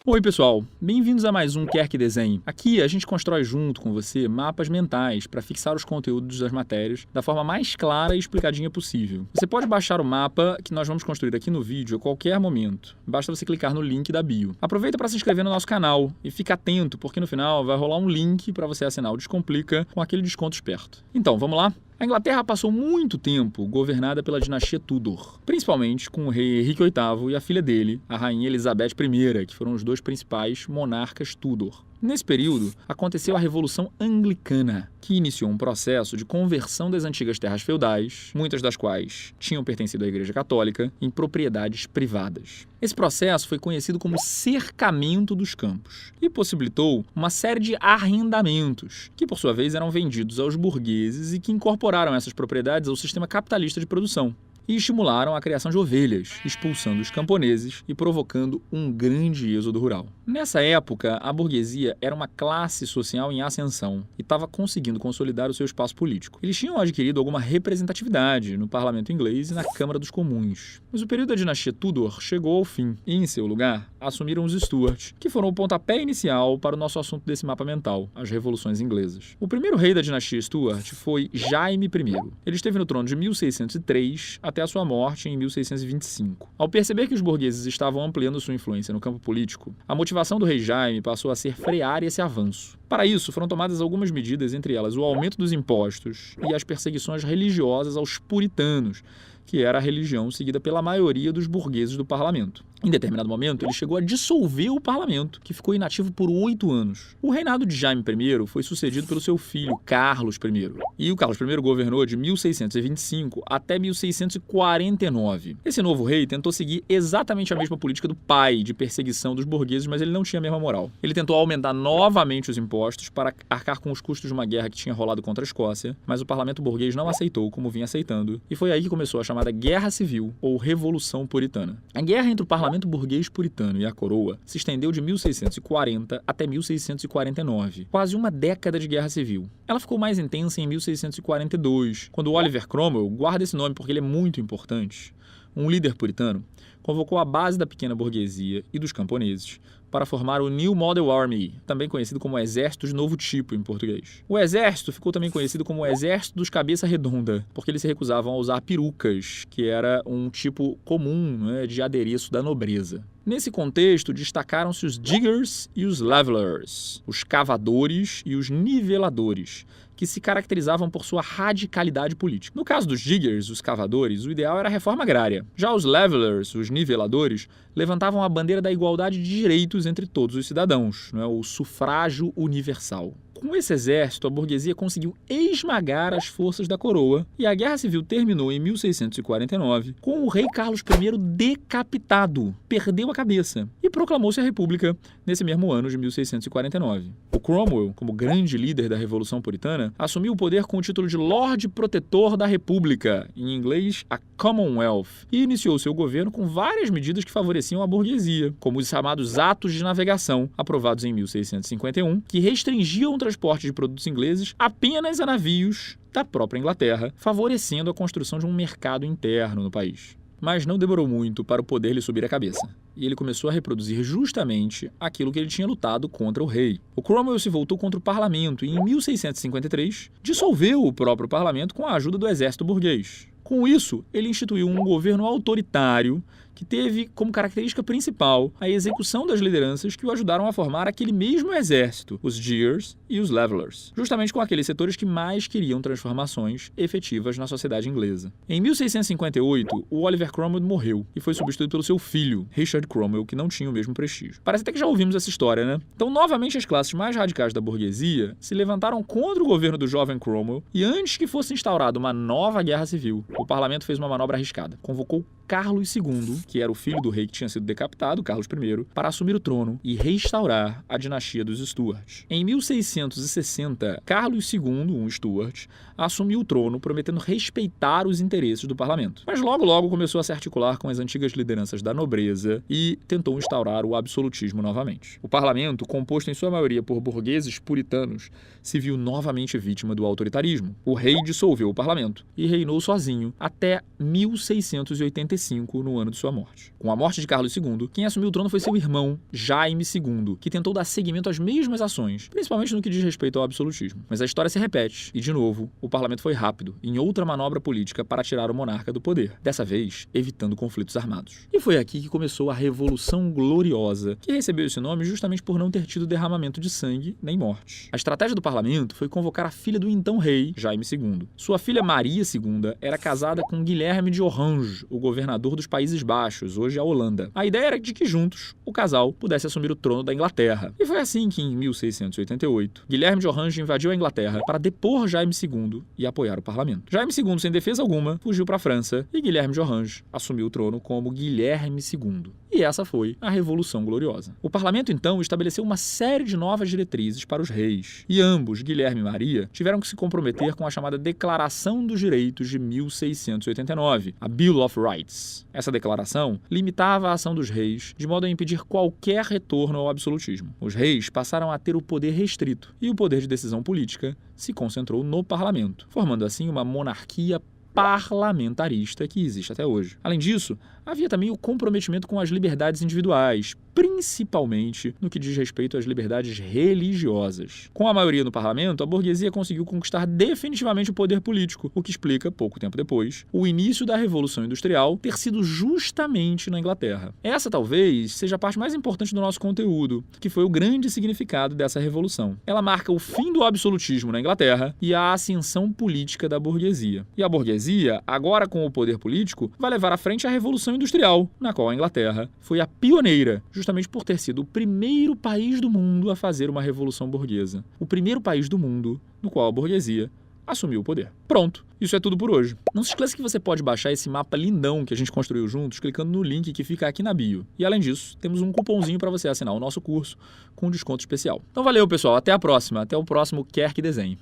Oi pessoal, bem-vindos a mais um Quer Que Desenhe. Aqui a gente constrói junto com você mapas mentais para fixar os conteúdos das matérias da forma mais clara e explicadinha possível. Você pode baixar o mapa que nós vamos construir aqui no vídeo a qualquer momento. Basta você clicar no link da bio. Aproveita para se inscrever no nosso canal e fica atento porque no final vai rolar um link para você assinar o Descomplica com aquele desconto esperto. Então, vamos lá? A Inglaterra passou muito tempo governada pela dinastia Tudor, principalmente com o rei Henrique VIII e a filha dele, a rainha Elizabeth I, que foram os dois principais monarcas Tudor. Nesse período, aconteceu a Revolução Anglicana, que iniciou um processo de conversão das antigas terras feudais, muitas das quais tinham pertencido à Igreja Católica, em propriedades privadas. Esse processo foi conhecido como cercamento dos campos e possibilitou uma série de arrendamentos, que por sua vez eram vendidos aos burgueses e que incorporaram essas propriedades ao sistema capitalista de produção. E estimularam a criação de ovelhas, expulsando os camponeses e provocando um grande êxodo rural. Nessa época, a burguesia era uma classe social em ascensão e estava conseguindo consolidar o seu espaço político. Eles tinham adquirido alguma representatividade no parlamento inglês e na Câmara dos Comuns. Mas o período da dinastia Tudor chegou ao fim e, em seu lugar, assumiram os Stuart, que foram o pontapé inicial para o nosso assunto desse mapa mental, as revoluções inglesas. O primeiro rei da dinastia Stuart foi Jaime I. Ele esteve no trono de 1603 até a sua morte em 1625. Ao perceber que os burgueses estavam ampliando sua influência no campo político, a motivação do rei Jaime passou a ser frear esse avanço. Para isso, foram tomadas algumas medidas, entre elas o aumento dos impostos e as perseguições religiosas aos puritanos, que era a religião seguida pela maioria dos burgueses do parlamento. Em determinado momento, ele chegou a dissolver o parlamento, que ficou inativo por 8 anos. O reinado de Jaime I foi sucedido pelo seu filho, Carlos I. E o Carlos I governou de 1625 até 1649. Esse novo rei tentou seguir exatamente a mesma política do pai, de perseguição dos burgueses, mas ele não tinha a mesma moral. Ele tentou aumentar novamente os impostos para arcar com os custos de uma guerra que tinha rolado contra a Escócia, mas o parlamento burguês não aceitou, como vinha aceitando, e foi aí que começou a chamada Guerra Civil, ou Revolução Puritana. A guerra entre o parlamento burguês puritano e a coroa se estendeu de 1640 até 1649, quase uma década de guerra civil. Ela ficou mais intensa em 1642, quando Oliver Cromwell, guarda esse nome porque ele é muito importante, um líder puritano, convocou a base da pequena burguesia e dos camponeses para formar o New Model Army, também conhecido como Exército de Novo Tipo em português. O exército ficou também conhecido como Exército dos Cabeça Redonda, porque eles se recusavam a usar perucas, que era um tipo comum, né, de adereço da nobreza. Nesse contexto, destacaram-se os diggers e os levelers, os cavadores e os niveladores, que se caracterizavam por sua radicalidade política. No caso dos diggers, os cavadores, o ideal era a reforma agrária. Já os levelers, os niveladores, levantavam a bandeira da igualdade de direitos entre todos os cidadãos, né, o sufrágio universal. Com esse exército, a burguesia conseguiu esmagar as forças da coroa e a Guerra Civil terminou em 1649 com o rei Carlos I decapitado, perdeu a cabeça e proclamou-se a República nesse mesmo ano de 1649. O Cromwell, como grande líder da Revolução Puritana, assumiu o poder com o título de Lorde Protetor da República, em inglês a Commonwealth, e iniciou seu governo com várias medidas que favoreciam a burguesia, como os chamados Atos de Navegação, aprovados em 1651, que restringiam o transporte de produtos ingleses apenas a navios da própria Inglaterra, favorecendo a construção de um mercado interno no país. Mas não demorou muito para o poder lhe subir a cabeça, e ele começou a reproduzir justamente aquilo que ele tinha lutado contra o rei. O Cromwell se voltou contra o parlamento e, em 1653, dissolveu o próprio parlamento com a ajuda do exército burguês. Com isso, ele instituiu um governo autoritário que teve como característica principal a execução das lideranças que o ajudaram a formar aquele mesmo exército, os diggers e os levelers, justamente com aqueles setores que mais queriam transformações efetivas na sociedade inglesa. Em 1658, o Oliver Cromwell morreu e foi substituído pelo seu filho, Richard Cromwell, que não tinha o mesmo prestígio. Parece até que já ouvimos essa história, né? Então, novamente, as classes mais radicais da burguesia se levantaram contra o governo do jovem Cromwell e, antes que fosse instaurada uma nova guerra civil, o parlamento fez uma manobra arriscada. Convocou Carlos II, que era o filho do rei que tinha sido decapitado, Carlos I, para assumir o trono e restaurar a dinastia dos Stuart. Em 1660, Carlos II, um Stuart, assumiu o trono, prometendo respeitar os interesses do parlamento. Mas logo começou a se articular com as antigas lideranças da nobreza e tentou instaurar o absolutismo novamente. O parlamento, composto em sua maioria por burgueses puritanos, se viu novamente vítima do autoritarismo. O rei dissolveu o parlamento e reinou sozinho até 1685, no ano de sua morte. Com a morte de Carlos II, quem assumiu o trono foi seu irmão, Jaime II, que tentou dar seguimento às mesmas ações, principalmente no que diz respeito ao absolutismo. Mas a história se repete, e de novo, o parlamento foi rápido em outra manobra política para tirar o monarca do poder, dessa vez evitando conflitos armados. E foi aqui que começou a Revolução Gloriosa, que recebeu esse nome justamente por não ter tido derramamento de sangue nem morte. A estratégia do parlamento foi convocar a filha do então rei, Jaime II. Sua filha Maria II era casada com Guilherme de Orange, o governador dos Países Baixos, hoje a Holanda. A ideia era de que juntos o casal pudesse assumir o trono da Inglaterra. E foi assim que, em 1688, Guilherme de Orange invadiu a Inglaterra para depor Jaime II e apoiar o parlamento. Jaime II, sem defesa alguma, fugiu para a França e Guilherme de Orange assumiu o trono como Guilherme II. E essa foi a Revolução Gloriosa. O parlamento, então, estabeleceu uma série de novas diretrizes para os reis. E ambos, Guilherme e Maria, tiveram que se comprometer com a chamada Declaração dos Direitos de 1689, a Bill of Rights. Essa declaração limitava a ação dos reis de modo a impedir qualquer retorno ao absolutismo. Os reis passaram a ter o poder restrito e o poder de decisão política se concentrou no parlamento, formando assim uma monarquia parlamentarista que existe até hoje. Além disso, havia também o comprometimento com as liberdades individuais, principalmente no que diz respeito às liberdades religiosas. Com a maioria no parlamento, a burguesia conseguiu conquistar definitivamente o poder político, o que explica, pouco tempo depois, o início da Revolução Industrial ter sido justamente na Inglaterra. Essa talvez seja a parte mais importante do nosso conteúdo, que foi o grande significado dessa revolução. Ela marca o fim do absolutismo na Inglaterra e a ascensão política da burguesia. E a burguesia, agora com o poder político, vai levar à frente a Revolução Industrial, na qual a Inglaterra foi a pioneira, justamente por ter sido o primeiro país do mundo a fazer uma revolução burguesa. O primeiro país do mundo no qual a burguesia assumiu o poder. Pronto, isso é tudo por hoje. Não se esqueça que você pode baixar esse mapa lindão que a gente construiu juntos clicando no link que fica aqui na bio. E além disso, temos um cupomzinho para você assinar o nosso curso com um desconto especial. Então valeu, pessoal. Até a próxima. Até o próximo Quer Que Desenhe.